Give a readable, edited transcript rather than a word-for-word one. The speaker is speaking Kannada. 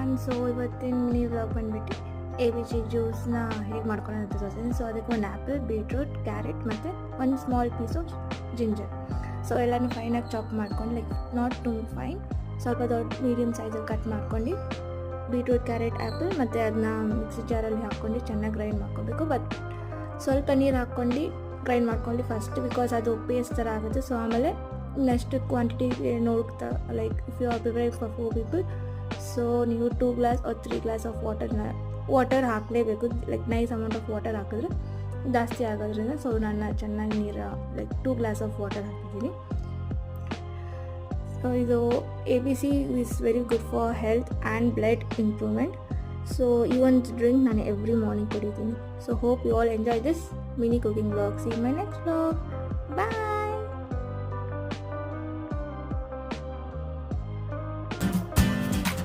ಎವ್ರಿವನ್. ಸೊ ಇವತ್ತಿನ ಮಿನಿ ವ್ಲಾಗ್ ಬಂದುಬಿಟ್ಟು ಎ ಬಿ ಸಿ ಜ್ಯೂಸ್ನ ಹೇಗೆ ಮಾಡ್ಕೊಳ್ಳೋದು ಅಂತ ತೋರಿಸ್ತೀನಿ. ಸೊ ಅದಕ್ಕೆ ಒಂದು ಆ್ಯಪಲ್, ಬೀಟ್ರೂಟ್, ಕ್ಯಾರೆಟ್ ಮತ್ತು ಒಂದು small piece of ginger. So ಎಲ್ಲನೂ ಫೈನಾಗಿ ಚಾಪ್ ಮಾಡ್ಕೊಂಡು, ಲೈಕ್ ನಾಟ್ ಟು ಫೈನ್, ಸ್ವಲ್ಪ ದೊಡ್ಡ ಮೀಡಿಯಮ್ ಸೈಜಲ್ಲಿ ಕಟ್ ಮಾಡ್ಕೊಂಡು ಬೀಟ್ರೂಟ್, ಕ್ಯಾರೆಟ್, ಆ್ಯಪಲ್ ಮತ್ತು ಅದನ್ನ ಮಿಕ್ಸಿ ಜಾರಲ್ಲಿ ಹಾಕ್ಕೊಂಡು ಚೆನ್ನಾಗಿ ಗ್ರೈಂಡ್ ಮಾಡ್ಕೊಬೇಕು. ಬಟ್ ಸ್ವಲ್ಪ ನೀರು ಹಾಕ್ಕೊಂಡು ಗ್ರೈಂಡ್ ಮಾಡ್ಕೊಂಡು ಫಸ್ಟ್, ಬಿಕಾಸ್ ಅದು ಪೇಸ್ಟ್ ಥರ ಆಗುತ್ತೆ. ಸೊ ಆಮೇಲೆ ನೆಕ್ಸ್ಟ್ ಕ್ವಾಂಟಿಟಿ ನೋಡ್ತಾ, like if you are preparing for 4 people, so ನೀವು 2 glass or 3 glass of water ಹಾಕಲೇಬೇಕು. Like nice amount of water ಹಾಕಿದ್ರೆ ಜಾಸ್ತಿ ಆಗೋದ್ರಿಂದ ಸೊ ನಾನು ಚೆನ್ನಾಗಿ ನೀರು ಲೈಕ್ 2 glass ಆಫ್ ವಾಟರ್ ಹಾಕಿದ್ದೀನಿ. ಸೊ ಇದು A B C is very good for health and blood improvement. So ಈ ಒಂದು ಡ್ರಿಂಕ್ ನಾನು ಎವ್ರಿ ಮಾರ್ನಿಂಗ್ ಕುಡಿತೀನಿ. So hope you all enjoy this mini cooking vlog. See you in my next vlog. Bye.